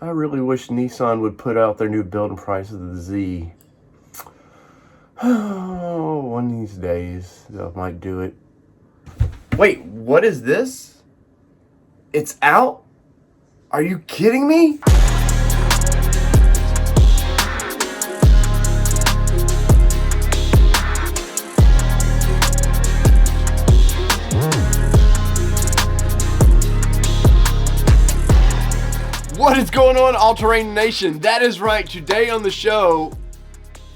I really wish Nissan would put out their new build and price of the Z. Oh, one of these days, I might do it. Wait, what is this? It's out? Are you kidding me? What is going on, All Terrain Nation? That is right. Today on the show,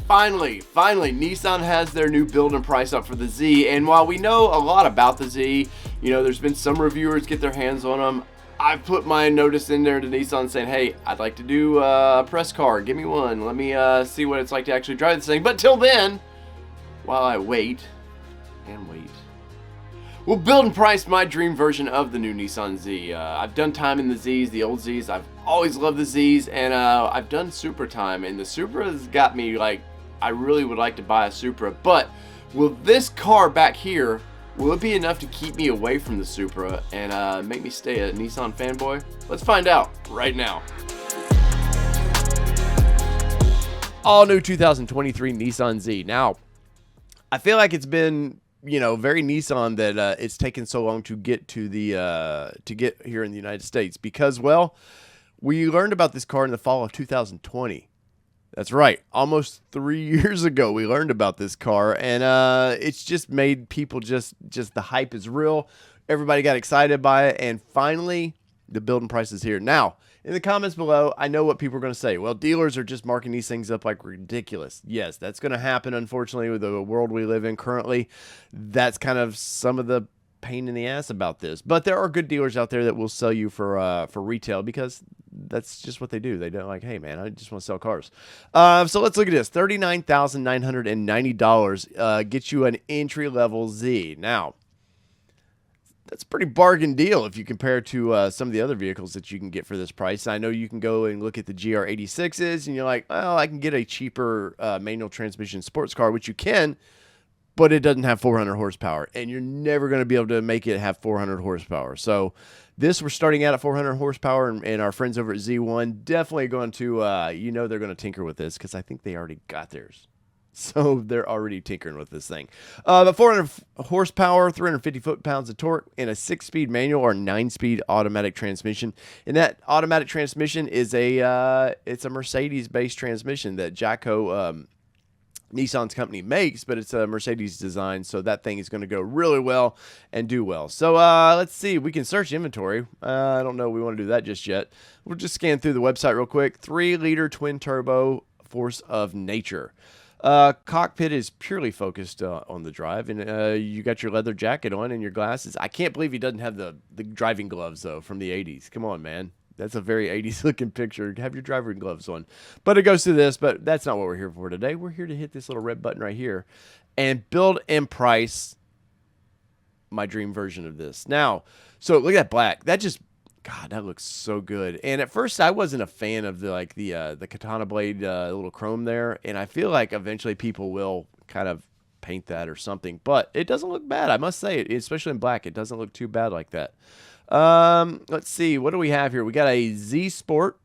finally, Nissan has their new build and price up for the Z. And while we know a lot about the Z, there's been some reviewers get their hands on them. I've put my notice in there to Nissan saying, hey, I'd like to do a press car. Give me one. Let me see what it's like to actually drive this thing. But till then, while I wait and wait, we'll build and price my dream version of the new Nissan Z. I've done time in the Zs, the old Zs. I've always loved the Zs, and I've done Supra time, and the Supra's got me like, I really would like to buy a Supra, but will this car back here, will it be enough to keep me away from the Supra and make me stay a Nissan fanboy? Let's find out right now. All new 2023 Nissan Z. Now, I feel like it's been very Nissan that it's taken so long to get to get here in the United States because, well, we learned about this car in the fall of 2020. That's right. Almost 3 years ago, we learned about this car, and it's just made people just the hype is real. Everybody got excited by it, and finally, the build and price is here. Now, in the comments below, I know what people are going to say. Well, dealers are just marking these things up like ridiculous. Yes, that's going to happen, unfortunately, with the world we live in currently. That's kind of some of the pain in the ass about this. But there are good dealers out there that will sell you for retail because that's just what they do. They don't like, hey, man, I just want to sell cars. So let's look at this. $39,990 gets you an entry-level Z. Now, that's a pretty bargain deal if you compare it to some of the other vehicles that you can get for this price. I know you can go and look at the GR86s, and you're like, well, I can get a cheaper manual transmission sports car, which you can, but it doesn't have 400 horsepower, and you're never going to be able to make it have 400 horsepower. So this, we're starting out at 400 horsepower, and our friends over at Z1 definitely going to, they're going to tinker with this because I think they already got theirs. So they're already tinkering with this thing. But 400 horsepower, 350 foot-pounds of torque, and a 6-speed manual or 9-speed automatic transmission. And that automatic transmission is it's a Mercedes-based transmission that Jacko, Nissan's company, makes, but it's a Mercedes design, so that thing is going to go really well and do well. So let's see. We can search inventory. I don't know we want to do that just yet. We'll just scan through the website real quick. 3-liter twin-turbo force of nature. Cockpit is purely focused on the drive, and you got your leather jacket on and your glasses. I can't believe he doesn't have the driving gloves, though, from the 80s. Come on, man. That's a very 80s looking picture. Have your driving gloves on. But it goes to this, but that's not what we're here for today. We're here to hit this little red button right here and build and price my dream version of this. Now, so look at that black. That just... God, that looks so good. And at first, I wasn't a fan of the katana blade little chrome there, and I feel like eventually people will kind of paint that or something. But it doesn't look bad, I must say. Especially in black, it doesn't look too bad like that. Let's see, what do we have here? We got a Z Sport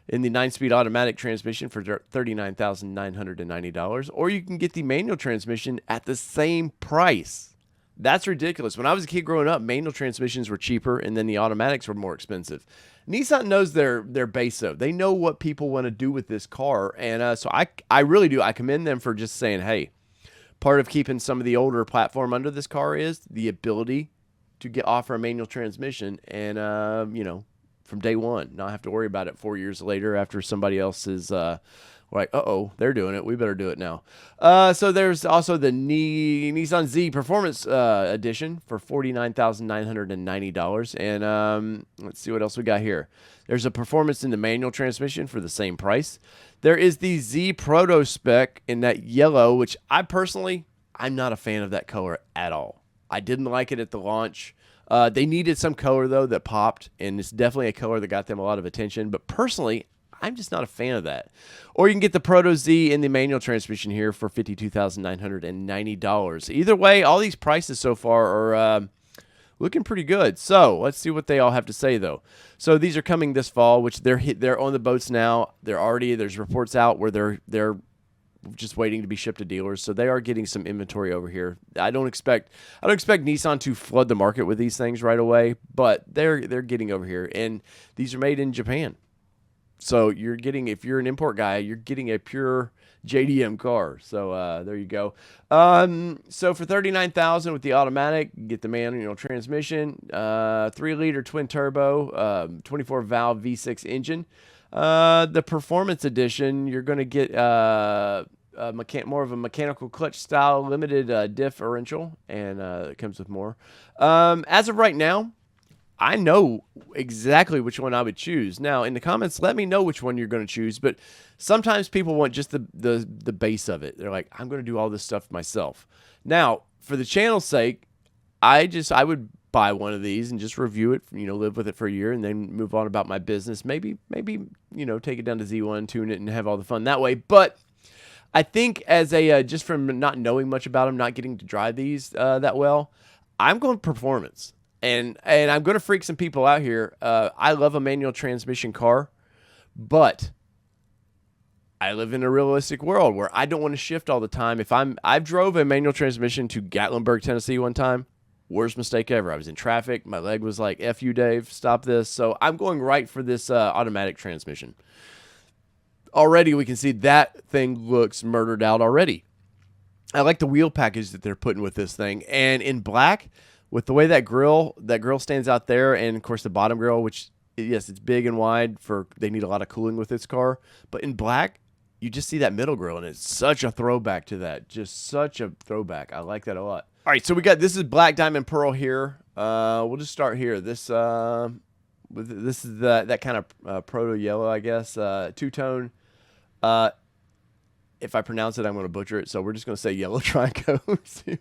in the 9-speed automatic transmission for $39,990, or you can get the manual transmission at the same price. That's ridiculous. When I was a kid growing up, manual transmissions were cheaper, and then the automatics were more expensive. Nissan knows their base, though. They know what people want to do with this car, and so I really do. I commend them for just saying, hey, part of keeping some of the older platform under this car is the ability to offer a manual transmission and, from day one, not have to worry about it 4 years later after somebody else is like, uh-oh, they're doing it. We better do it now. So there's also the Nissan Z Performance Edition for $49,990. And let's see what else we got here. There's a performance in the manual transmission for the same price. There is the Z Proto spec in that yellow, which I'm not a fan of that color at all. I didn't like it at the launch. They needed some color, though, that popped, and it's definitely a color that got them a lot of attention. But personally, I'm just not a fan of that. Or you can get the Proto Z in the manual transmission here for $52,990. Either way, all these prices so far are looking pretty good. So let's see what they all have to say, though. So these are coming this fall, which they're on the boats now. There's reports out where they're just waiting to be shipped to dealers. So they are getting some inventory over here. I don't expect Nissan to flood the market with these things right away, but they're getting over here, and these are made in Japan. So you're getting, if you're an import guy, you're getting a pure JDM car. So there you go. So for $39,000 with the automatic, you get the manual transmission, 3-liter twin turbo, 24 valve V6 engine. The performance edition, you're going to get more of a mechanical clutch style limited differential, and it comes with more. As of right now, I know exactly which one I would choose. Now, in the comments, let me know which one you're going to choose. But sometimes people want just the base of it. They're like, I'm going to do all this stuff myself. Now, for the channel's sake, I would buy one of these and just review it, live with it for a year, and then move on about my business. Maybe take it down to Z1, tune it, and have all the fun that way. But I think as a just from not knowing much about them, not getting to drive these that well, I'm going performance. And I'm going to freak some people out here. I love a manual transmission car, but I live in a realistic world where I don't want to shift all the time. I've drove a manual transmission to Gatlinburg, Tennessee one time. Worst mistake ever. I was in traffic. My leg was like, F you, Dave. Stop this. So I'm going right for this automatic transmission. Already we can see that thing looks murdered out already. I like the wheel package that they're putting with this thing. And in black, with the way that grill stands out there, and of course the bottom grill, which, yes, it's big and wide, they need a lot of cooling with this car. But in black, you just see that middle grill, and it's such a throwback to that. Just such a throwback. I like that a lot. All right, so this is black diamond pearl here. We'll just start here. This is that kind of proto yellow, I guess. Two-tone. If I pronounce it, I'm going to butcher it. So we're just going to say yellow trico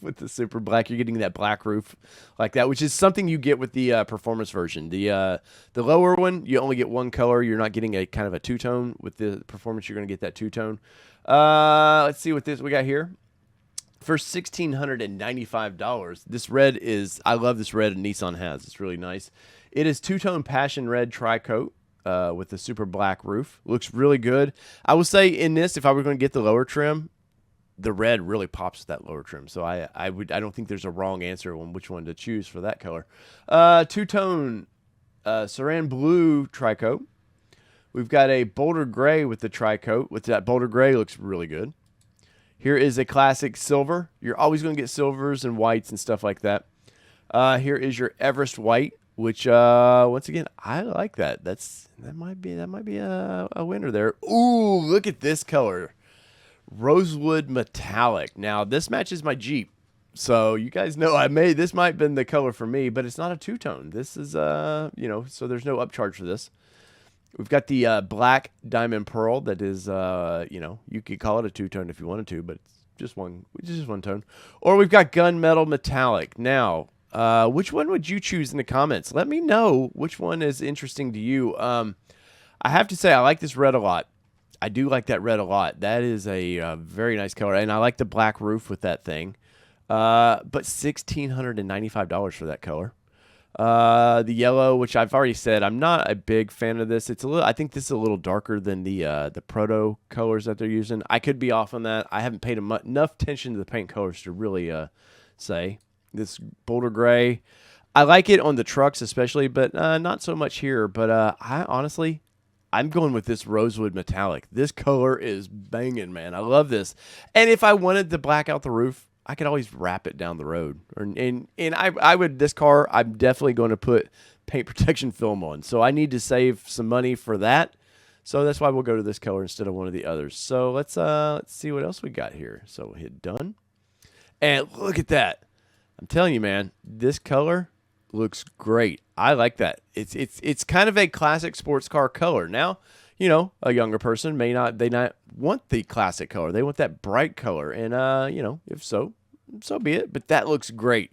with the super black. You're getting that black roof like that, which is something you get with the performance version. The lower one, you only get one color. You're not getting a kind of a two-tone. With the performance, you're going to get that two-tone. Let's see what we got here. For $1,695, this red I love this red Nissan has. It's really nice. It is two-tone passion red tri-coat. With the super black roof. Looks really good. I will say in this, if I were going to get the lower trim, the red really pops with that lower trim. So I don't think there's a wrong answer on which one to choose for that color. Two-tone Saran blue tri-coat. We've got a Boulder gray with the tri-coat. With that Boulder gray, looks really good. Here is a classic silver. You're always going to get silvers and whites and stuff like that. Here is your Everest white, which once again, I like that. That might be a winner there. Ooh, look at this color. Rosewood metallic. Now, this matches my Jeep. So you guys know this might have been the color for me, but it's not a two-tone. This is so there's no upcharge for this. We've got the black diamond pearl that is you could call it a two-tone if you wanted to, but it's just one tone. Or we've got gunmetal metallic. Now, which one would you choose in the comments? Let me know which one is interesting to you. I have to say, I like this red a lot. I do like that red a lot. That is a very nice color, and I like the black roof with that thing. But $1,695 for that color. The yellow, which I've already said, I'm not a big fan of this. I think this is a little darker than the Proto colors that they're using. I could be off on that. I haven't paid enough attention to the paint colors to really say. This Boulder gray, I like it on the trucks especially, but not so much here. But I'm going with this rosewood metallic. This color is banging, man. I love this. And if I wanted to black out the roof, I could always wrap it down the road. This car, I'm definitely going to put paint protection film on. So I need to save some money for that. So that's why we'll go to this color instead of one of the others. So let's see what else we got here. So we'll hit done. And look at that. I'm telling you, man, this color looks great. I like that. It's kind of a classic sports car color. Now, a younger person may not want the classic color. They want that bright color. And if so be it. But that looks great.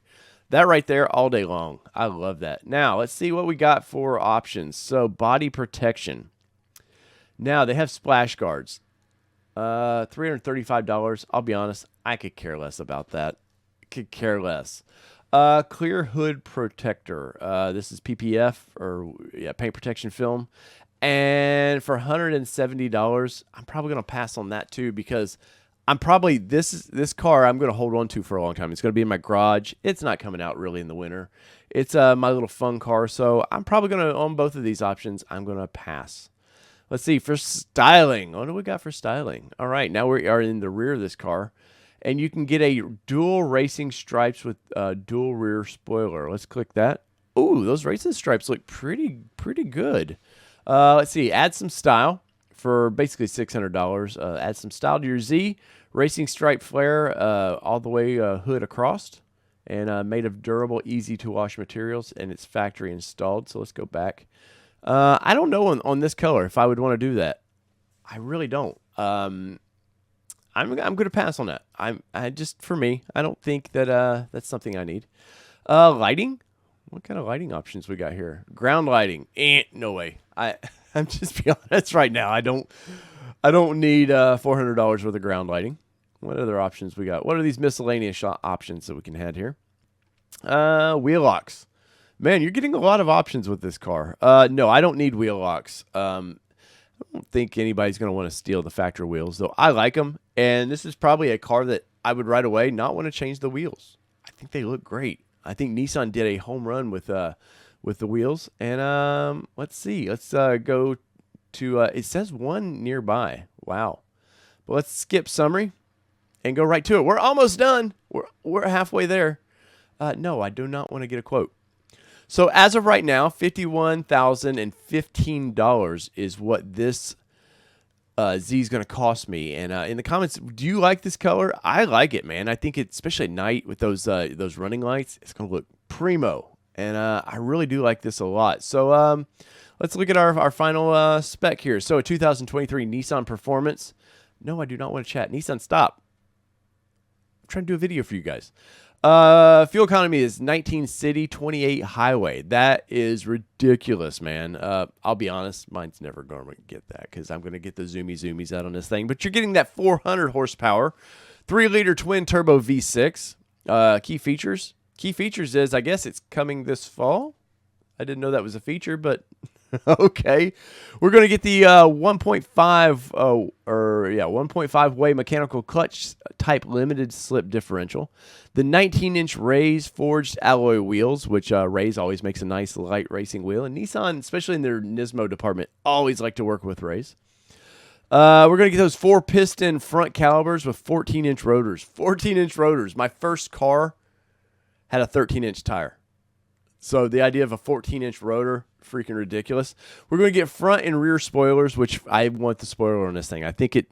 That right there all day long. I love that. Now, let's see what we got for options. So, body protection. Now, they have splash guards. $335. I'll be honest, I could care less about that. Could care less. Clear hood protector. This is PPF, or yeah, paint protection film. And for $170, I'm probably going to pass on that too, because I'm probably, this car I'm going to hold on to for a long time. It's going to be in my garage. It's not coming out really in the winter. It's my little fun car. So I'm probably going to, on both of these options, I'm going to pass. Let's see, for styling. What do we got for styling? All right, now we are in the rear of this car. And you can get a dual racing stripes with dual rear spoiler. Let's click that. Ooh, those racing stripes look pretty good. Let's see, add some style for basically $600. Add some style to your Z. Racing stripe flare all the way hood across. And made of durable, easy-to-wash materials. And it's factory installed. So let's go back. I don't know on this color if I would want to do that. I really don't. I'm going to pass on that. I just, for me, I don't think that that's something I need. Lighting? What kind of lighting options we got here? Ground lighting? No way. I'm just being honest right now. I don't need $400 worth of ground lighting. What other options we got? What are these miscellaneous options that we can add here? Wheel locks. Man, you're getting a lot of options with this car. No, I don't need wheel locks. I don't think anybody's going to want to steal the factory wheels, though I like them. And this is probably a car that I would right away not want to change the wheels. I think they look great. I think Nissan did a home run with the wheels. And let's see. Let's go to, it says one nearby. Wow. But let's skip summary and go right to it. We're almost done. We're halfway there. No, I do not want to get a quote. So as of right now, $51,015 is what this Z is going to cost me. And in the comments, do you like this color? I like it, man. I think it, especially at night with those running lights, it's going to look primo. And I really do like this a lot. So let's look at our final spec here. So a 2023 Nissan Performance. No, I do not want to chat. Nissan, stop. I'm trying to do a video for you guys. Fuel economy is 19 city, 28 highway. That is ridiculous, man. I'll be honest, mine's never going to get that because I'm going to get the zoomies out on this thing. But you're getting that 400 horsepower, 3-liter twin turbo V6. Key features is, I guess it's coming this fall. I didn't know that was a feature, but okay. We're going to get the 1.5 way mechanical clutch type limited slip differential. The 19-inch Rays forged alloy wheels, which Rays always makes a nice light racing wheel. And Nissan, especially in their Nismo department, always like to work with Rays. We're going to get those 4-piston front calipers with 14-inch rotors. 14-inch rotors. My first car had a 13-inch tire. So the idea of a 14-inch rotor, freaking ridiculous. We're going to get front and rear spoilers, which I want the spoiler on this thing. I think it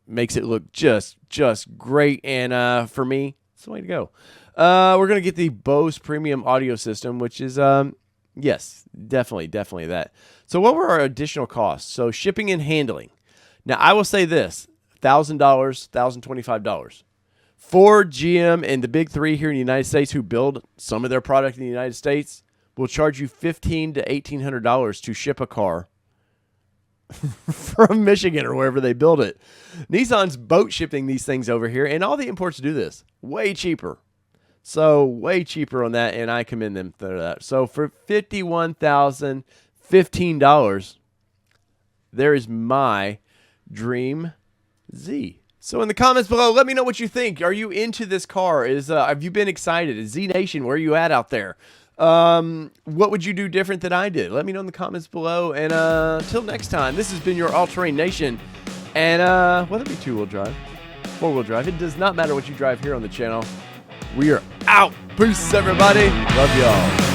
makes it look just great. And for me, it's the way to go. We're going to get the Bose premium audio system, which is, yes, definitely that. So what were our additional costs? So shipping and handling. Now, I will say this, $1,000, $1,025. Ford, GM, and the big three here in the United States who build some of their product in the United States will charge you $1,500 to $1,800 to ship a car from Michigan or wherever they build it. Nissan's boat shipping these things over here, and all the imports do this. Way cheaper. So way cheaper on that, and I commend them for that. So for $51,015, there is my dream Z. So in the comments below, let me know what you think. Are you into this car? Have you been excited? Is Z Nation, where are you at out there? What would you do different than I did? Let me know in the comments below. And until next time, this has been your All-Terrain Nation. And whether it be 2-wheel drive, 4-wheel drive, it does not matter what you drive here on the channel. We are out. Peace, everybody. Love y'all.